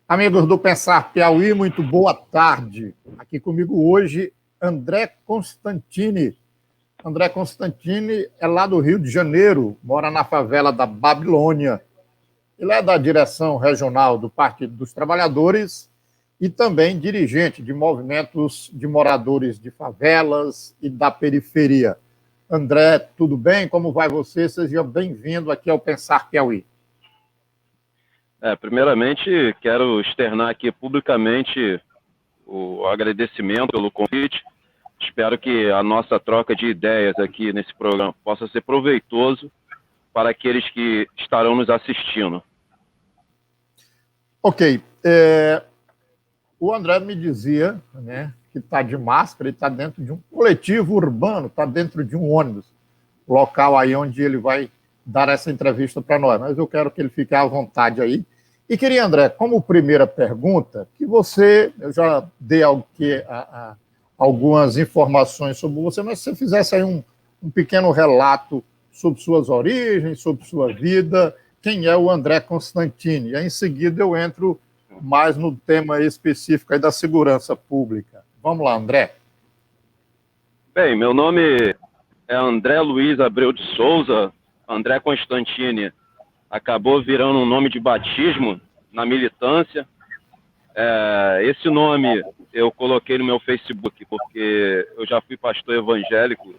Amigos do Pensar Piauí, muito boa tarde. Aqui comigo hoje, André Constantini. André Constantini é lá do Rio de Janeiro, mora na favela da Babilônia. Ele é da direção regional do Partido dos Trabalhadores e também dirigente de movimentos de moradores de favelas e da periferia. André, tudo bem? Como vai você? Seja bem-vindo aqui ao Pensar Piauí. Primeiramente, quero externar aqui publicamente o agradecimento pelo convite. Espero que a nossa troca de ideias aqui nesse programa possa ser proveitoso para aqueles que estarão nos assistindo. Ok. O André me dizia, né, que está de máscara e está dentro de um coletivo urbano, está dentro de um ônibus, local aí onde ele vai dar essa entrevista para nós, mas eu quero que ele fique à vontade aí. E queria, André, como primeira pergunta, que eu já dei algumas informações sobre você, mas se você fizesse aí um pequeno relato sobre suas origens, sobre sua vida, quem é o André Constantini. E aí, em seguida eu entro mais no tema específico aí da segurança pública. Vamos lá, André. Bem, meu nome é André Luiz Abreu de Souza. André Constantini acabou virando um nome de batismo na militância. Esse nome eu coloquei no meu Facebook porque eu já fui pastor evangélico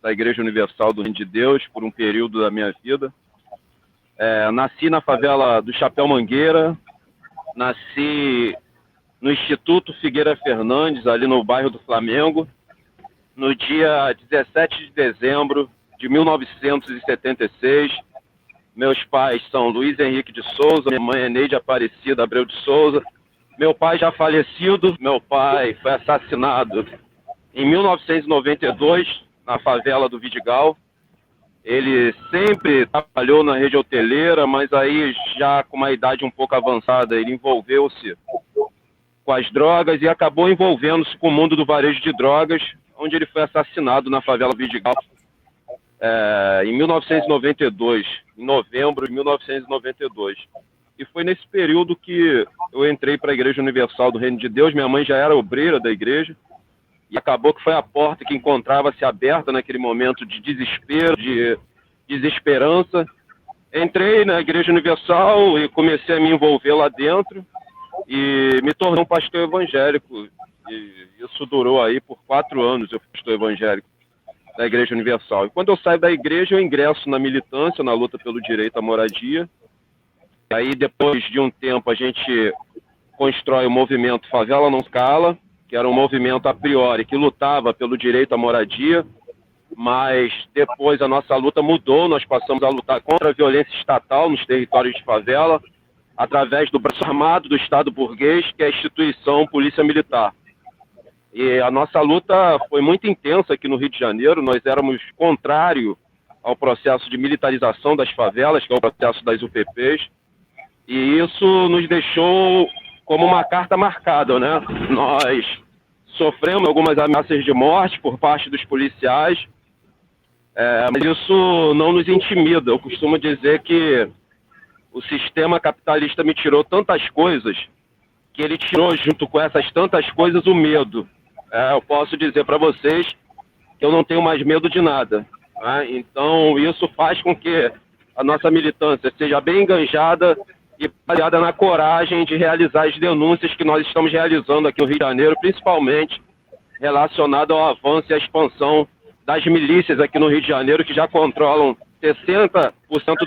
da Igreja Universal do Reino de Deus por um período da minha vida. Nasci na favela do Chapéu Mangueira, nasci no Instituto Figueira Fernandes, ali no bairro do Flamengo, no dia 17 de dezembro de 1976. Meus pais são Luiz Henrique de Souza, minha mãe é Neide Aparecida Abreu de Souza. Meu pai já falecido, meu pai foi assassinado em 1992, na favela do Vidigal. Ele sempre trabalhou na rede hoteleira, mas aí já com uma idade um pouco avançada, ele envolveu-se com as drogas e acabou envolvendo-se com o mundo do varejo de drogas, onde ele foi assassinado na favela do Vidigal em 1992, em novembro de 1992. E foi nesse período que eu entrei para a Igreja Universal do Reino de Deus. Minha mãe já era obreira da igreja e acabou que foi a porta que encontrava-se aberta naquele momento de desespero, de desesperança. Entrei na Igreja Universal e comecei a me envolver lá dentro e me tornei um pastor evangélico. E isso durou aí por 4 anos, eu fui pastor evangélico da Igreja Universal. E quando eu saio da igreja, eu ingresso na militância, na luta pelo direito à moradia. Aí, depois de um tempo, a gente constrói o movimento Favela Não Cala, que era um movimento a priori que lutava pelo direito à moradia, mas depois a nossa luta mudou, nós passamos a lutar contra a violência estatal nos territórios de favela, através do braço armado do Estado burguês, que é a instituição Polícia Militar. E a nossa luta foi muito intensa aqui no Rio de Janeiro. Nós éramos contrário ao processo de militarização das favelas, que é o processo das UPPs, e isso nos deixou como uma carta marcada, né? Nós sofremos algumas ameaças de morte por parte dos policiais, mas isso não nos intimida. Eu costumo dizer que o sistema capitalista me tirou tantas coisas que ele tirou junto com essas tantas coisas o medo. Eu posso dizer para vocês que eu não tenho mais medo de nada. Né? Então, isso faz com que a nossa militância seja bem enganjada e baseada na coragem de realizar as denúncias que nós estamos realizando aqui no Rio de Janeiro, principalmente relacionado ao avanço e à expansão das milícias aqui no Rio de Janeiro, que já controlam 60%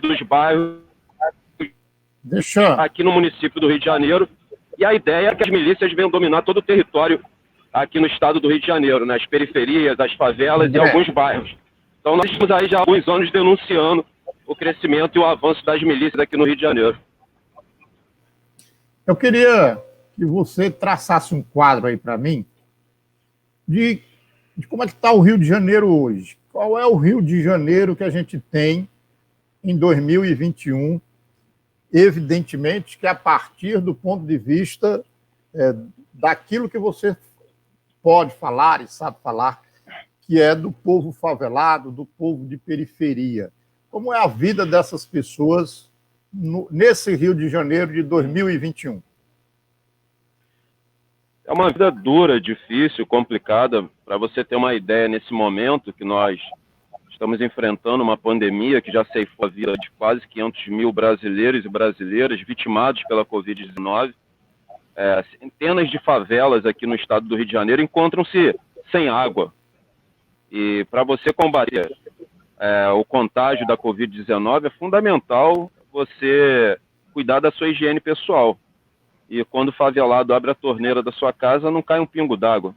dos bairros aqui no município do Rio de Janeiro. E a ideia é que as milícias venham dominar todo o território aqui no estado do Rio de Janeiro, nas periferias, as favelas e alguns bairros. Então nós estamos aí já há alguns anos denunciando o crescimento e o avanço das milícias aqui no Rio de Janeiro. Eu queria que você traçasse um quadro aí para mim de como é que está o Rio de Janeiro hoje. Qual é o Rio de Janeiro que a gente tem em 2021? Evidentemente que a partir do ponto de vista daquilo que você pode falar e sabe falar, que é do povo favelado, do povo de periferia. Como é a vida dessas pessoas nesse Rio de Janeiro de 2021? É uma vida dura, difícil, complicada. Para você ter uma ideia, nesse momento que nós estamos enfrentando uma pandemia que já ceifou a vida de quase 500 mil brasileiros e brasileiras vitimados pela Covid-19, centenas de favelas aqui no estado do Rio de Janeiro encontram-se sem água. E para você combater o contágio da Covid-19, é fundamental você cuidar da sua higiene pessoal. E quando o favelado abre a torneira da sua casa, não cai um pingo d'água.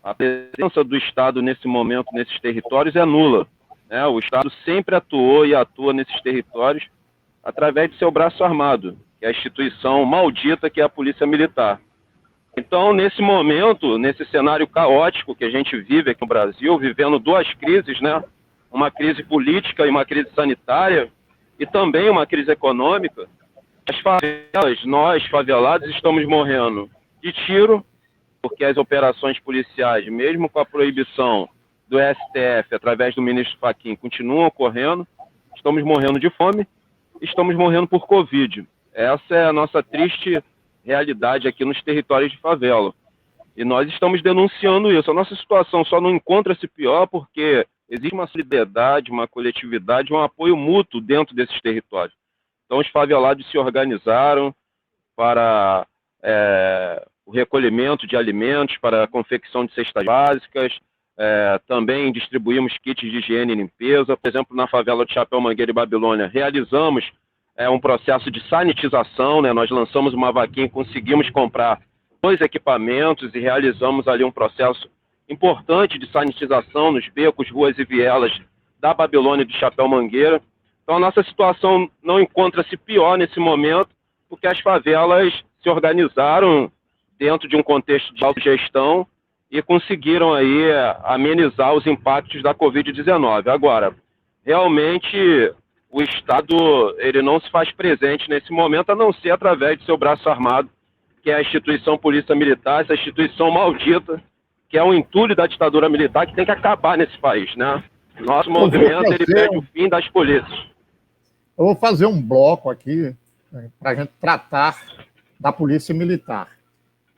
A presença do Estado nesse momento, nesses territórios, é nula. O Estado sempre atuou e atua nesses territórios através de seu braço armado, que é a instituição maldita que é a Polícia Militar. Então, nesse momento, nesse cenário caótico que a gente vive aqui no Brasil, vivendo duas crises, uma crise política e uma crise sanitária, e também uma crise econômica, as favelas, nós favelados, estamos morrendo de tiro, porque as operações policiais, mesmo com a proibição do STF, através do ministro Fachin, continuam ocorrendo. Estamos morrendo de fome, estamos morrendo por Covid. Essa é a nossa triste realidade aqui nos territórios de favela. E nós estamos denunciando isso. A nossa situação só não encontra-se pior porque existe uma solidariedade, uma coletividade, um apoio mútuo dentro desses territórios. Então, os favelados se organizaram para o recolhimento de alimentos, para a confecção de cestas básicas. Também distribuímos kits de higiene e limpeza. Por exemplo, na favela de Chapéu Mangueira e Babilônia, realizamos um processo de sanitização. Nós lançamos uma vaquinha e conseguimos comprar 2 equipamentos e realizamos ali um processo importante de sanitização nos becos, ruas e vielas da Babilônia e do Chapéu Mangueira. Então, a nossa situação não encontra-se pior nesse momento, porque as favelas se organizaram dentro de um contexto de autogestão e conseguiram aí amenizar os impactos da Covid-19. Agora, realmente, o Estado ele não se faz presente nesse momento, a não ser através de seu braço armado, que é a instituição Polícia Militar, essa instituição maldita, que é um entulho da ditadura militar que tem que acabar nesse país, Nosso movimento ele pede o fim das polícias. Eu vou fazer um bloco aqui para a gente tratar da Polícia Militar.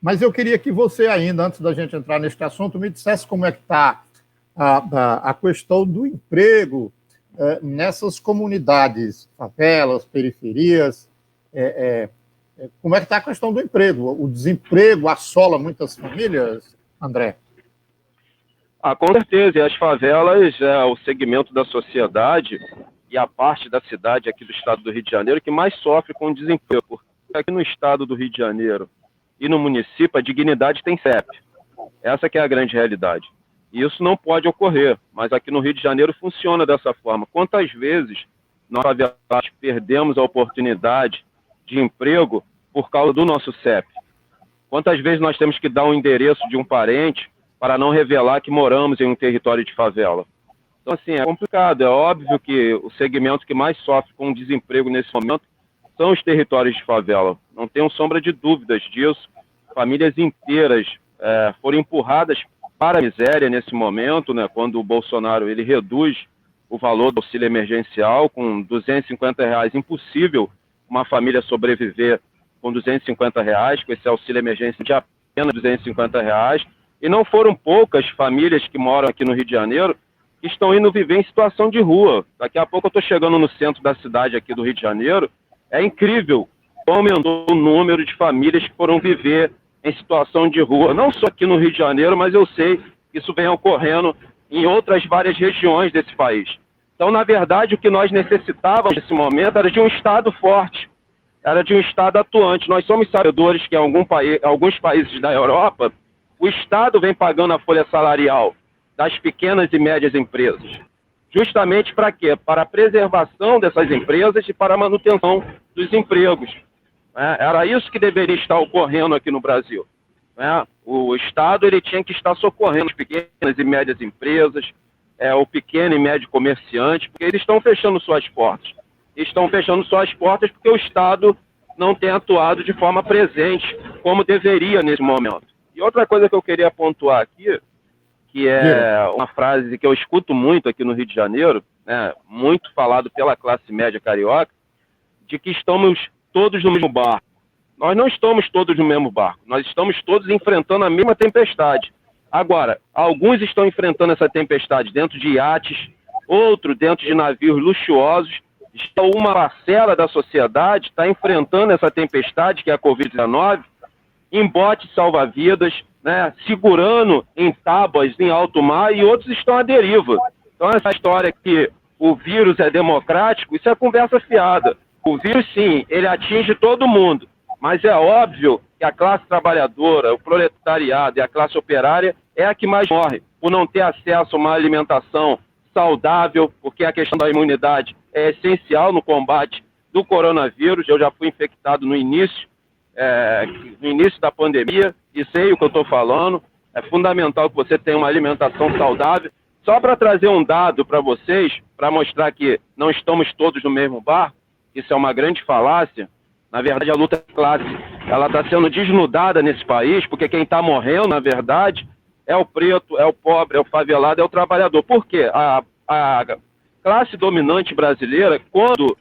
Mas eu queria que você ainda, antes da gente entrar neste assunto, me dissesse como é que está a questão do emprego nessas comunidades, favelas, periferias. Como é que está a questão do emprego? O desemprego assola muitas famílias, André? Com certeza. E as favelas é o segmento da sociedade e a parte da cidade aqui do estado do Rio de Janeiro que mais sofre com o desemprego. Porque aqui no estado do Rio de Janeiro e no município, a dignidade tem CEP. Essa que é a grande realidade. E isso não pode ocorrer, mas aqui no Rio de Janeiro funciona dessa forma. Quantas vezes nós perdemos a oportunidade de emprego por causa do nosso CEP? Quantas vezes nós temos que dar um endereço de um parente para não revelar que moramos em um território de favela? Então, assim, é complicado. É óbvio que o segmento que mais sofre com o desemprego nesse momento são os territórios de favela. Não tenho sombra de dúvidas disso. Famílias inteiras foram empurradas para a miséria nesse momento, quando o Bolsonaro ele reduz o valor do auxílio emergencial com R$250. Impossível uma família sobreviver com R$250, com esse auxílio emergencial de apenas R$250. E não foram poucas famílias que moram aqui no Rio de Janeiro que estão indo viver em situação de rua. Daqui a pouco eu estou chegando no centro da cidade aqui do Rio de Janeiro. É incrível como aumentou o número de famílias que foram viver em situação de rua. Não só aqui no Rio de Janeiro, mas eu sei que isso vem ocorrendo em outras várias regiões desse país. Então, na verdade, o que nós necessitávamos nesse momento era de um Estado forte, era de um Estado atuante. Nós somos sabedores que em alguns países da Europa, o Estado vem pagando a folha salarial das pequenas e médias empresas. Justamente para quê? Para a preservação dessas empresas e para a manutenção dos empregos. Era isso que deveria estar ocorrendo aqui no Brasil. O Estado ele tinha que estar socorrendo as pequenas e médias empresas, o pequeno e médio comerciante, porque eles estão fechando suas portas. Estão fechando suas portas porque o Estado não tem atuado de forma presente, como deveria nesse momento. E outra coisa que eu queria pontuar aqui, que é uma frase que eu escuto muito aqui no Rio de Janeiro, muito falado pela classe média carioca, de que estamos todos no mesmo barco. nós não estamos todos no mesmo barco, nós estamos todos enfrentando a mesma tempestade. Agora, alguns estão enfrentando essa tempestade dentro de iates, outros dentro de navios luxuosos. Já uma parcela da sociedade está enfrentando essa tempestade, que é a Covid-19, em botes salva-vidas, né, segurando em tábuas em alto mar, e outros estão à deriva. Então, essa história que o vírus é democrático, isso é conversa fiada. O vírus, sim, ele atinge todo mundo, mas é óbvio que a classe trabalhadora, o proletariado e a classe operária é a que mais morre, por não ter acesso a uma alimentação saudável, porque a questão da imunidade é essencial no combate do coronavírus. Eu já fui infectado no início da pandemia, e sei o que eu estou falando. É fundamental que você tenha uma alimentação saudável. Só para trazer um dado para vocês, para mostrar que não estamos todos no mesmo barco, isso é uma grande falácia. Na verdade, a luta de classe ela está sendo desnudada nesse país, porque quem está morrendo, na verdade, é o preto, é o pobre, é o favelado, é o trabalhador. Por quê? A classe dominante brasileira, quando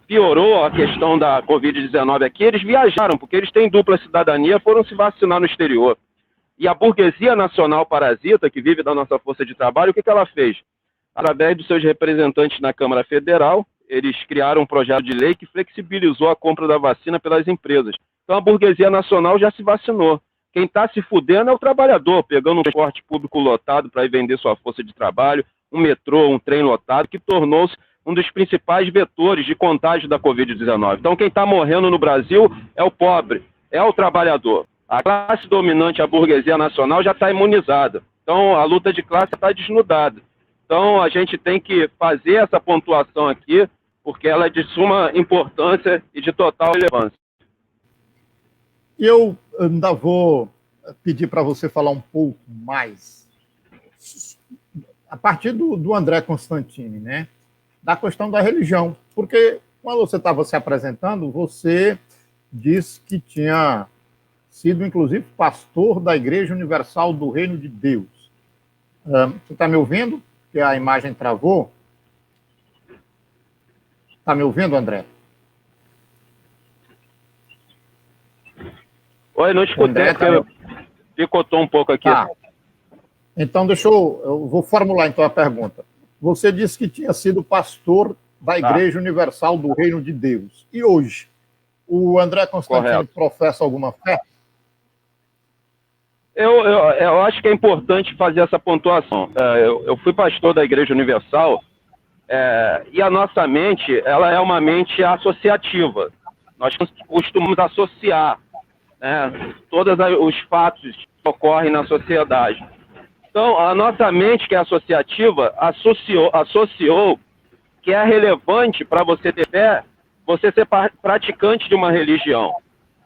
piorou a questão da Covid-19 aqui, eles viajaram, porque eles têm dupla cidadania, foram se vacinar no exterior. E a burguesia nacional parasita, que vive da nossa força de trabalho, o que ela fez? Através dos seus representantes na Câmara Federal, eles criaram um projeto de lei que flexibilizou a compra da vacina pelas empresas. Então a burguesia nacional já se vacinou. Quem está se fudendo é o trabalhador, pegando um transporte público lotado para ir vender sua força de trabalho, um metrô, um trem lotado, que tornou-se um dos principais vetores de contágio da Covid-19. Então quem está morrendo no Brasil é o pobre, é o trabalhador. A classe dominante, a burguesia nacional, já está imunizada. Então a luta de classe está desnudada. Então a gente tem que fazer essa pontuação aqui, porque ela é de suma importância e de total relevância. Eu ainda vou pedir para você falar um pouco mais, a partir do André Constantini, né? Da questão da religião. Porque quando você estava se apresentando, você disse que tinha sido, inclusive, pastor da Igreja Universal do Reino de Deus. Você está me ouvindo? Que a imagem travou? Está me ouvindo, André? Oi, não escutei, porque picotou um pouco aqui. Tá. Então, eu vou formular então a pergunta. Você disse que tinha sido pastor da Igreja Universal do Reino de Deus. E hoje, o André Constantini professa alguma fé? Eu acho que é importante fazer essa pontuação. Eu fui pastor da Igreja Universal, e a nossa mente, ela é uma mente associativa. Nós costumamos associar, né, todos os fatos que ocorrem na sociedade. Então, a nossa mente, que é associativa, associou que é relevante para você ter fé, você ser praticante de uma religião.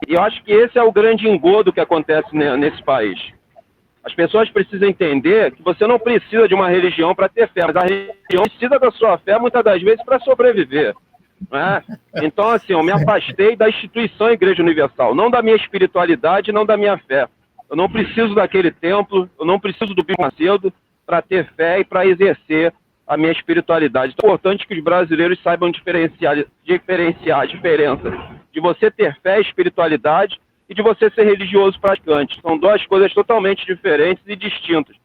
E eu acho que esse é o grande engodo que acontece nesse país. As pessoas precisam entender que você não precisa de uma religião para ter fé, mas a religião precisa da sua fé, muitas das vezes, para sobreviver. Né? Então, assim, eu me afastei da instituição Igreja Universal, não da minha espiritualidade, não da minha fé. Eu não preciso daquele templo, eu não preciso do Bispo Macedo para ter fé e para exercer a minha espiritualidade. Então, é importante que os brasileiros saibam diferenciar a diferença de você ter fé e espiritualidade e de você ser religioso praticante. São duas coisas totalmente diferentes e distintas.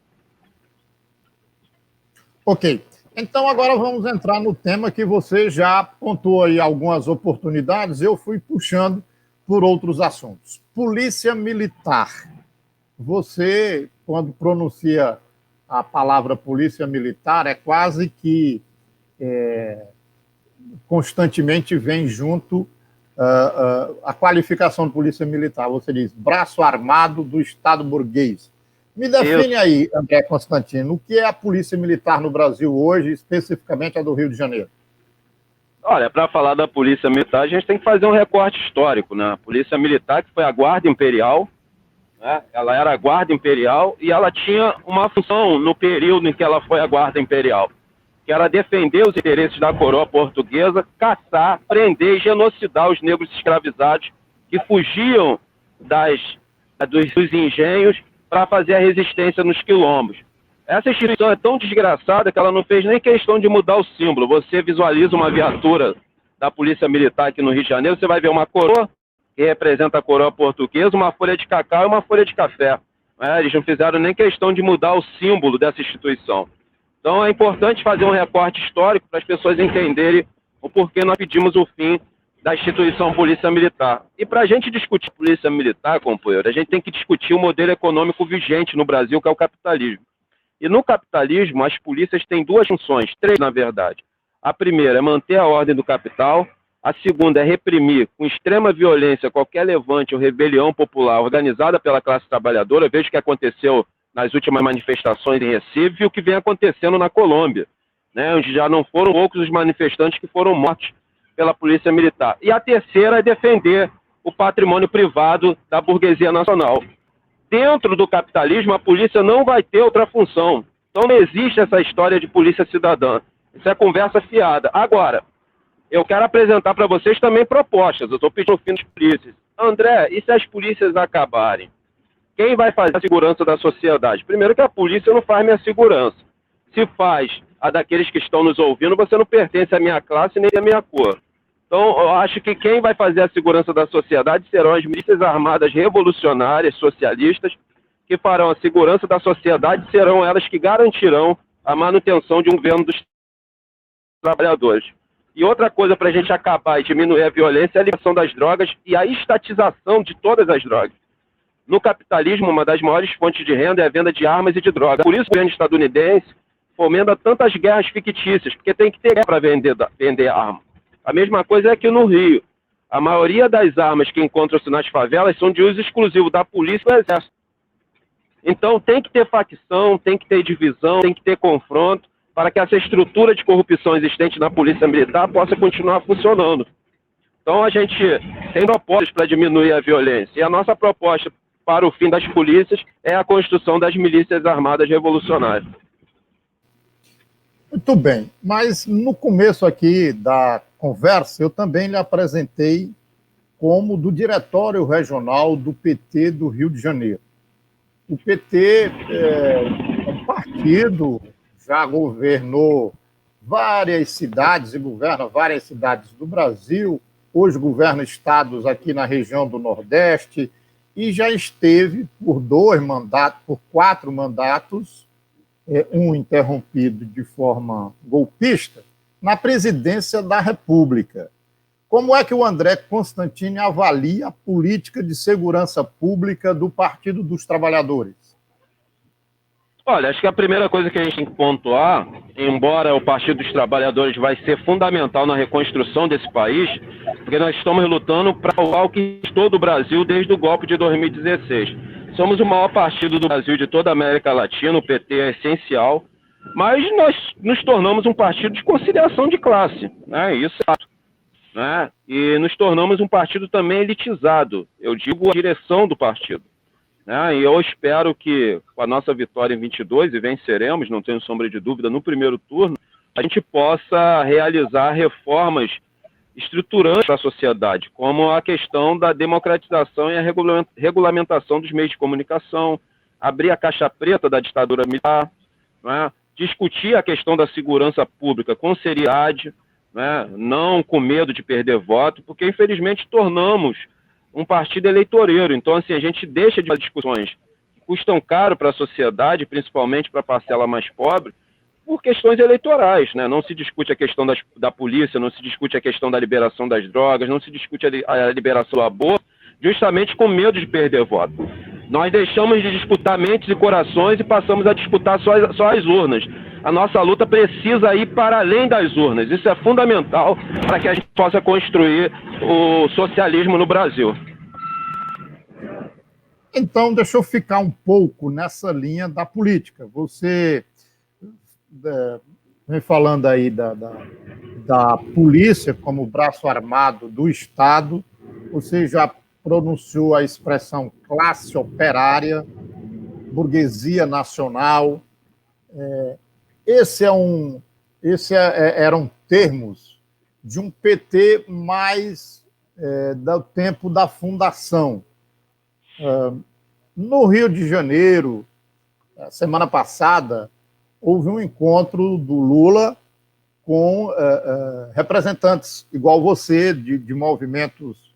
Ok. Então, agora vamos entrar no tema que você já pontuou aí algumas oportunidades, eu fui puxando por outros assuntos. Polícia Militar. Você, quando pronuncia a palavra Polícia Militar, é quase que constantemente vem junto a qualificação de Polícia Militar. Você diz braço armado do Estado burguês. Me define aí, André Constantino, o que é a Polícia Militar no Brasil hoje, especificamente a do Rio de Janeiro? Olha, para falar da Polícia Militar, a gente tem que fazer um recorte histórico, né? A Polícia Militar, que foi a Guarda Imperial, né? Ela era a Guarda Imperial e ela tinha uma função no período em que ela foi a Guarda Imperial, que era defender os interesses da coroa portuguesa, caçar, prender e genocidar os negros escravizados que fugiam dos engenhos para fazer a resistência nos quilombos. Essa instituição é tão desgraçada que ela não fez nem questão de mudar o símbolo. Você visualiza uma viatura da Polícia Militar aqui no Rio de Janeiro, você vai ver uma coroa, que representa a coroa portuguesa, uma folha de cacau e uma folha de café. Eles não fizeram nem questão de mudar o símbolo dessa instituição. Então é importante fazer um recorte histórico para as pessoas entenderem o porquê nós pedimos o fim da instituição Polícia Militar. E para a gente discutir Polícia Militar, companheiro, a gente tem que discutir o modelo econômico vigente no Brasil, que é o capitalismo. E no capitalismo, as polícias têm duas funções, três na verdade. A primeira é manter a ordem do capital, a segunda é reprimir com extrema violência qualquer levante ou rebelião popular organizada pela classe trabalhadora. Veja o que aconteceu nas últimas manifestações em Recife e o que vem acontecendo na Colômbia, né, onde já não foram poucos os manifestantes que foram mortos pela Polícia Militar. E a terceira é defender o patrimônio privado da burguesia nacional. Dentro do capitalismo, a polícia não vai ter outra função. Então não existe essa história de polícia cidadã. Isso é conversa fiada. Agora, eu quero apresentar para vocês também propostas. Eu estou pedindo o fim das polícias. André, e se as polícias acabarem? Quem vai fazer a segurança da sociedade? Primeiro que a polícia não faz minha segurança. Se faz a daqueles que estão nos ouvindo, você não pertence à minha classe nem à minha cor. Então, eu acho que quem vai fazer a segurança da sociedade serão as milícias armadas revolucionárias, socialistas, que farão a segurança da sociedade, serão elas que garantirão a manutenção de um governo dos trabalhadores. E outra coisa para a gente acabar e diminuir a violência é a liberação das drogas e a estatização de todas as drogas. No capitalismo, uma das maiores fontes de renda é a venda de armas e de drogas. Por isso, o governo estadunidense fomenta tantas guerras fictícias, porque tem que ter guerra para vender arma. A mesma coisa é aqui no Rio. A maioria das armas que encontram-se nas favelas são de uso exclusivo da polícia e do exército. Então tem que ter facção, tem que ter divisão, tem que ter confronto, para que essa estrutura de corrupção existente na Polícia Militar possa continuar funcionando. Então a gente tem propostas para diminuir a violência. E a nossa proposta para o fim das polícias é a construção das milícias armadas revolucionárias. Muito bem, mas no começo aqui da conversa, eu também lhe apresentei como do Diretório Regional do PT do Rio de Janeiro. O PT é um partido, já governou várias cidades e governa várias cidades do Brasil, hoje governa estados aqui na região do Nordeste e já esteve por 4 mandatos, um interrompido de forma golpista, na presidência da República. Como é que o André Constantini avalia a política de segurança pública do Partido dos Trabalhadores? Olha, acho que a primeira coisa que a gente tem que pontuar, embora o Partido dos Trabalhadores vai ser fundamental na reconstrução desse país, porque nós estamos lutando para salvar o que todo o Brasil desde o golpe de 2016. Somos o maior partido do Brasil de toda a América Latina, o PT é essencial, mas nós nos tornamos um partido de conciliação de classe, né? Isso é fato, né? E nos tornamos um partido também elitizado, eu digo a direção do partido. E eu espero que, com a nossa vitória em 22, e venceremos, não tenho sombra de dúvida, no primeiro turno, a gente possa realizar reformas estruturantes para a sociedade, como a questão da democratização e a regulamentação dos meios de comunicação, abrir a caixa preta da ditadura militar, discutir a questão da segurança pública com seriedade, não com medo de perder voto, porque, infelizmente, tornamos um partido eleitoreiro. Então, assim, a gente deixa de fazer discussões que custam caro para a sociedade, principalmente para a parcela mais pobre, por questões eleitorais, né? Não se discute a questão da polícia, não se discute a questão da liberação das drogas, não se discute a liberação do aborto, justamente com medo de perder voto. Nós deixamos de disputar mentes e corações e passamos a disputar só as urnas. A nossa luta precisa ir para além das urnas. Isso é fundamental para que a gente possa construir o socialismo no Brasil. Então, deixa eu ficar um pouco nessa linha da política. Você vem falando aí da polícia como braço armado do Estado, você já pronunciou a expressão classe operária, burguesia nacional. Eram termos de um PT mais do tempo da fundação. No Rio de Janeiro, semana passada, houve um encontro do Lula com representantes, igual você, de movimentos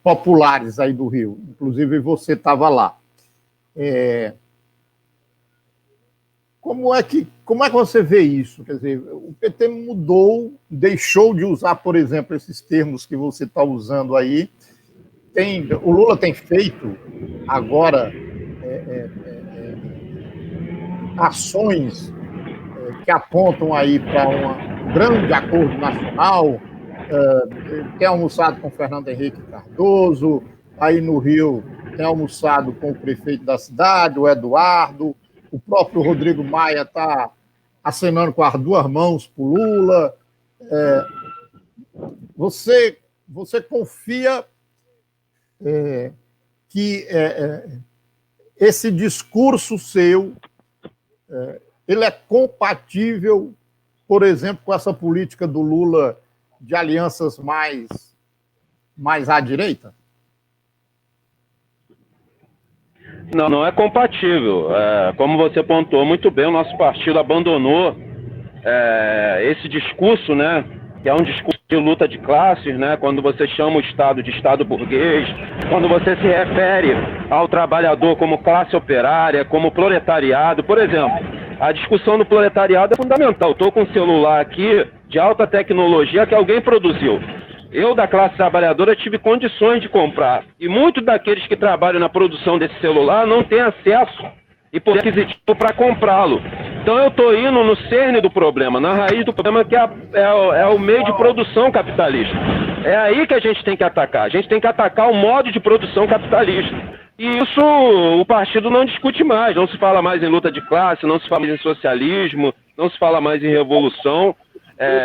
populares aí do Rio. Inclusive, você estava lá. Como é que você vê isso? Quer dizer, o PT mudou, deixou de usar, por exemplo, esses termos que você está usando aí. O Lula tem feito agora ações que apontam aí para um grande acordo nacional. Tem almoçado com Fernando Henrique Cardoso, aí no Rio tem almoçado com o prefeito da cidade, o Eduardo. O próprio Rodrigo Maia está acenando com as duas mãos para o Lula. Você confia que esse discurso seu ele é compatível, por exemplo, com essa política do Lula de alianças mais à direita? Não, não é compatível. Como você apontou muito bem, o nosso partido abandonou esse discurso, né, que é um discurso de luta de classes, né, quando você chama o Estado de Estado burguês, quando você se refere ao trabalhador como classe operária, como proletariado. Por exemplo, a discussão do proletariado é fundamental. Estou com um celular aqui de alta tecnologia que alguém produziu. Eu, da classe trabalhadora, tive condições de comprar. E muitos daqueles que trabalham na produção desse celular não têm acesso e poder aquisitivo para comprá-lo. Então eu estou indo no cerne do problema, na raiz do problema, que é o meio de produção capitalista. É aí que a gente tem que atacar. A gente tem que atacar o modo de produção capitalista. E isso o partido não discute mais. Não se fala mais em luta de classe, não se fala mais em socialismo, não se fala mais em revolução.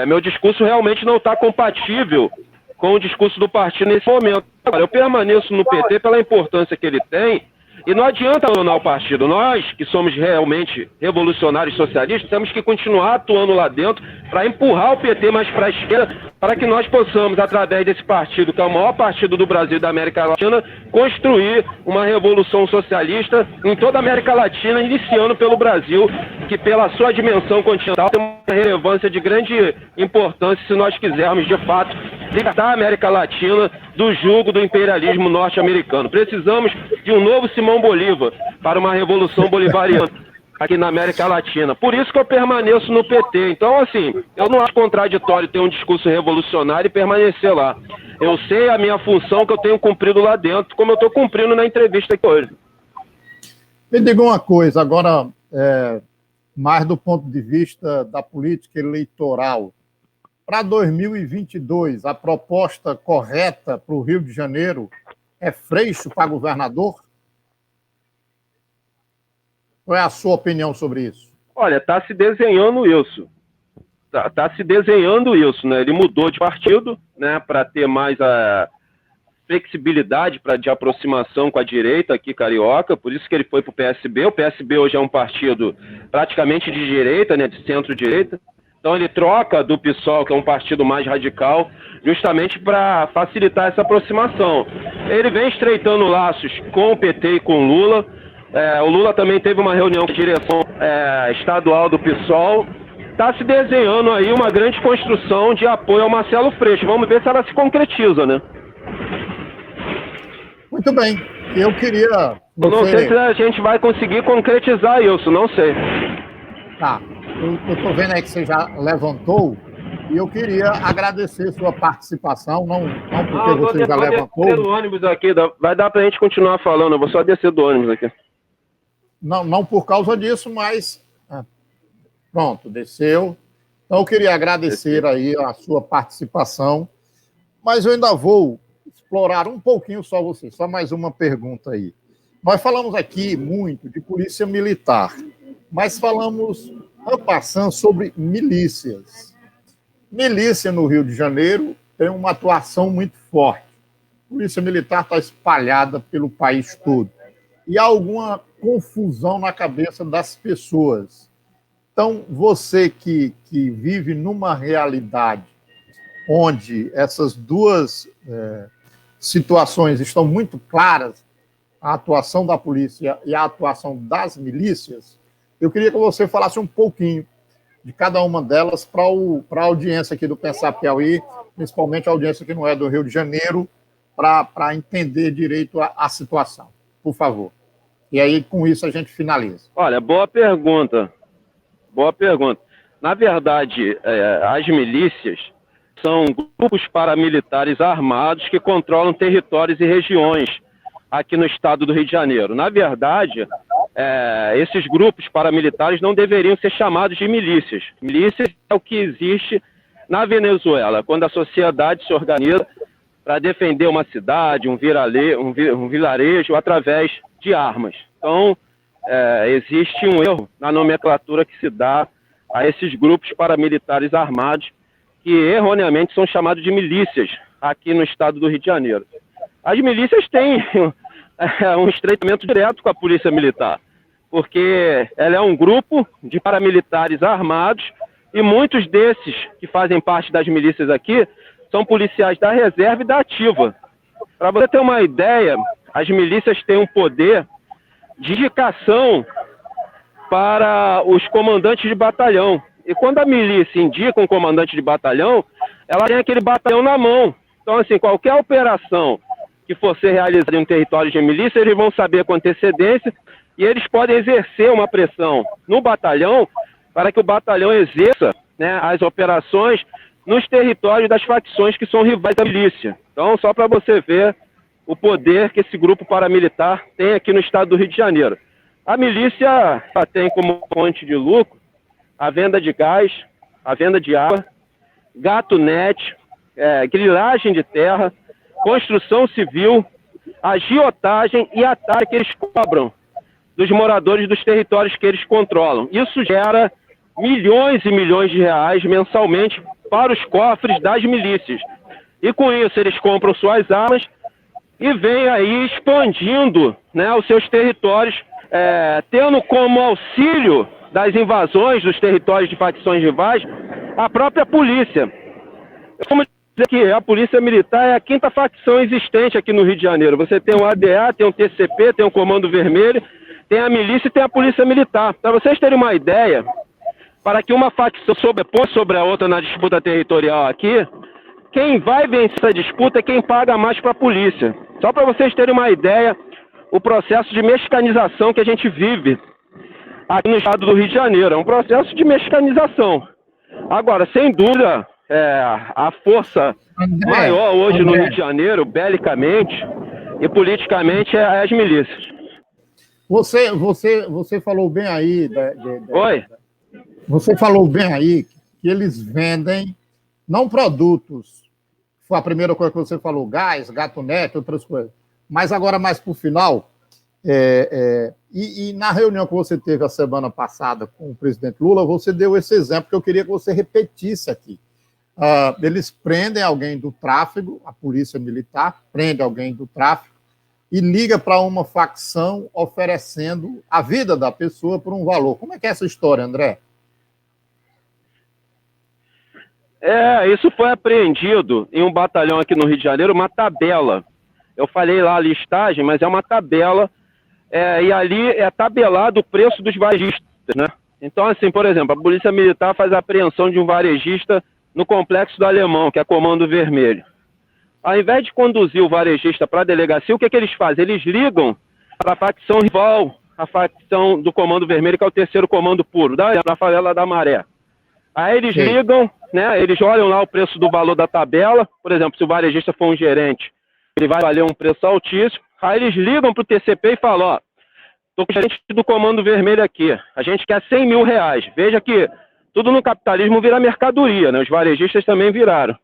Meu discurso realmente não está compatível com o discurso do partido nesse momento. Eu permaneço no PT pela importância que ele tem, e não adianta abandonar o partido. Nós, que somos realmente revolucionários socialistas, temos que continuar atuando lá dentro para empurrar o PT mais para a esquerda, para que nós possamos, através desse partido, que é o maior partido do Brasil e da América Latina, construir uma revolução socialista em toda a América Latina, iniciando pelo Brasil, que pela sua dimensão continental tem uma relevância de grande importância se nós quisermos, de fato, libertar a América Latina do jugo do imperialismo norte-americano. Precisamos de um novo Simão Bolívar para uma revolução bolivariana aqui na América Latina. Por isso que eu permaneço no PT. Então, assim, eu não acho contraditório ter um discurso revolucionário e permanecer lá. Eu sei a minha função que eu tenho cumprido lá dentro, como eu estou cumprindo na entrevista aqui hoje. Me diga uma coisa, agora, mais do ponto de vista da política eleitoral. Para 2022, a proposta correta para o Rio de Janeiro é Freixo para governador? Qual é a sua opinião sobre isso? Olha, está se desenhando isso. Está se desenhando isso, né? Ele mudou de partido, né, para ter mais a flexibilidade de aproximação com a direita aqui carioca, por isso que ele foi para o PSB. O PSB hoje é um partido praticamente de direita, né, de centro-direita. Então ele troca do PSOL, que é um partido mais radical, justamente para facilitar essa aproximação. Ele vem estreitando laços com o PT e com o Lula. O Lula também teve uma reunião com a direção estadual do PSOL. Está se desenhando aí uma grande construção de apoio ao Marcelo Freixo. Vamos ver se ela se concretiza, né? Muito bem. Eu queria... Não sei se a gente vai conseguir concretizar isso, não sei. Tá. Eu estou vendo aí que você já levantou e eu queria agradecer sua participação, não porque você já levantou. Vou descer do ônibus aqui, vai dar para a gente continuar falando, eu vou só descer do ônibus aqui. Não por causa disso, mas pronto, desceu. Então eu queria agradecer aí a sua participação, mas eu ainda vou explorar um pouquinho só você, só mais uma pergunta aí. Nós falamos aqui muito de polícia militar, mas falamos passando sobre milícias. Milícia no Rio de Janeiro tem uma atuação muito forte. A polícia militar está espalhada pelo país todo. E há alguma confusão na cabeça das pessoas. Então, você que vive numa realidade onde essas duas situações estão muito claras, a atuação da polícia e a atuação das milícias, eu queria que você falasse um pouquinho de cada uma delas para a audiência aqui do Pensar Piauí, principalmente a audiência que não é do Rio de Janeiro, para entender direito a situação, por favor. E aí, com isso, a gente finaliza. Olha, boa pergunta. Boa pergunta. Na verdade, as milícias são grupos paramilitares armados que controlam territórios e regiões aqui no estado do Rio de Janeiro. Na verdade, esses grupos paramilitares não deveriam ser chamados de milícias. Milícias é o que existe na Venezuela, quando a sociedade se organiza para defender uma cidade, um vilarejo através de armas. Então, existe um erro na nomenclatura que se dá a esses grupos paramilitares armados que erroneamente são chamados de milícias aqui no estado do Rio de Janeiro. As milícias têm um estreitamento direto com a polícia militar, porque ela é um grupo de paramilitares armados e muitos desses que fazem parte das milícias aqui são policiais da reserva e da ativa. Para você ter uma ideia, as milícias têm um poder de indicação para os comandantes de batalhão. E quando a milícia indica um comandante de batalhão, ela tem aquele batalhão na mão. Então, assim, qualquer operação que for ser realizada em um território de milícia, eles vão saber com antecedência e eles podem exercer uma pressão no batalhão para que o batalhão exerça, né, as operações nos territórios das facções que são rivais da milícia. Então, só para você ver o poder que esse grupo paramilitar tem aqui no estado do Rio de Janeiro. A milícia tem como fonte de lucro a venda de gás, a venda de água, gatunete, grilagem de terra, construção civil, agiotagem e ataque que eles cobram dos moradores dos territórios que eles controlam. Isso gera milhões e milhões de reais mensalmente para os cofres das milícias. E com isso eles compram suas armas e vêm aí expandindo, né, os seus territórios, tendo como auxílio das invasões dos territórios de facções rivais a própria polícia. Como dizer que a polícia militar é a quinta facção existente aqui no Rio de Janeiro. Você tem o ADA, tem o TCP, tem o Comando Vermelho, tem a milícia e tem a polícia militar. Para vocês terem uma ideia, para que uma facção sobrepõe sobre a outra na disputa territorial aqui, quem vai vencer essa disputa é quem paga mais para a polícia. Só para vocês terem uma ideia, o processo de mexicanização que a gente vive aqui no estado do Rio de Janeiro. É um processo de mexicanização. Agora, sem dúvida, a força maior hoje no Rio de Janeiro, belicamente e politicamente, é as milícias. Você falou bem aí... Oi? Você falou bem aí que eles vendem, não produtos, foi a primeira coisa que você falou, gás, gatunete, outras coisas, mas agora mais para o final, e na reunião que você teve a semana passada com o presidente Lula, você deu esse exemplo que eu queria que você repetisse aqui. Eles prendem alguém do tráfico, a polícia militar prende alguém do tráfico e liga para uma facção oferecendo a vida da pessoa por um valor. Como é que é essa história, André? Isso foi apreendido em um batalhão aqui no Rio de Janeiro, uma tabela. Eu falei lá a listagem, mas é uma tabela, e ali é tabelado o preço dos varejistas, né? Então, assim, por exemplo, a Polícia Militar faz a apreensão de um varejista no Complexo do Alemão, que é Comando Vermelho. Ao invés de conduzir o varejista para a delegacia, o que eles fazem? Eles ligam para a facção rival, a facção do Comando Vermelho, que é o terceiro comando puro, da favela da Maré. Aí eles ligam, né? Eles olham lá o preço do valor da tabela. Por exemplo, se o varejista for um gerente, ele vai valer um preço altíssimo. Aí eles ligam para o TCP e falam, ó, estou com o gerente do Comando Vermelho aqui, a gente quer 100 mil reais. Veja que tudo no capitalismo vira mercadoria, né? Os varejistas também viraram.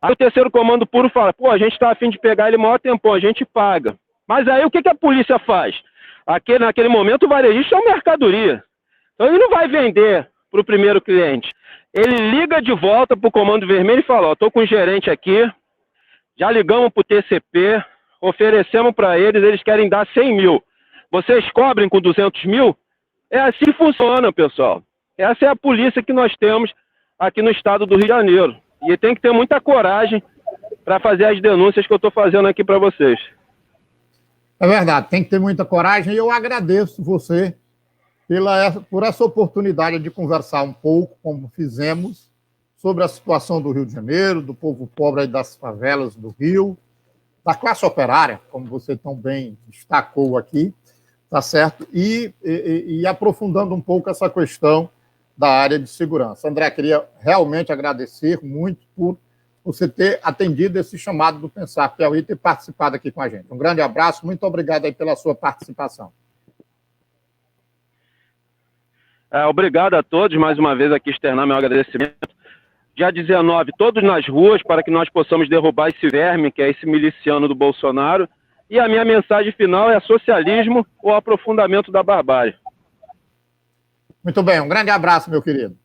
Aí o terceiro comando puro fala, pô, a gente está a fim de pegar ele maior tempão, a gente paga. Mas aí o que a polícia faz? Naquele momento o varejista é uma mercadoria. Então ele não vai vender para o primeiro cliente. Ele liga de volta para o Comando Vermelho e fala, ó, estou com o gerente aqui, já ligamos para o TCP, oferecemos para eles, eles querem dar 100 mil. Vocês cobrem com 200 mil? É assim que funciona, pessoal. Essa é a polícia que nós temos aqui no estado do Rio de Janeiro. E tem que ter muita coragem para fazer as denúncias que eu estou fazendo aqui para vocês. É verdade, tem que ter muita coragem e eu agradeço você por essa oportunidade de conversar um pouco, como fizemos, sobre a situação do Rio de Janeiro, do povo pobre aí das favelas do Rio. da classe operária, como você tão bem destacou aqui, tá certo? E aprofundando um pouco essa questão da área de segurança. André, queria realmente agradecer muito por você ter atendido esse chamado do Pensar Piauí e ter participado aqui com a gente. Um grande abraço, muito obrigado aí pela sua participação. Obrigado a todos, mais uma vez aqui externar meu agradecimento. Dia 19, todos nas ruas para que nós possamos derrubar esse verme, que é esse miliciano do Bolsonaro. E a minha mensagem final é socialismo ou aprofundamento da barbárie. Muito bem, um grande abraço, meu querido.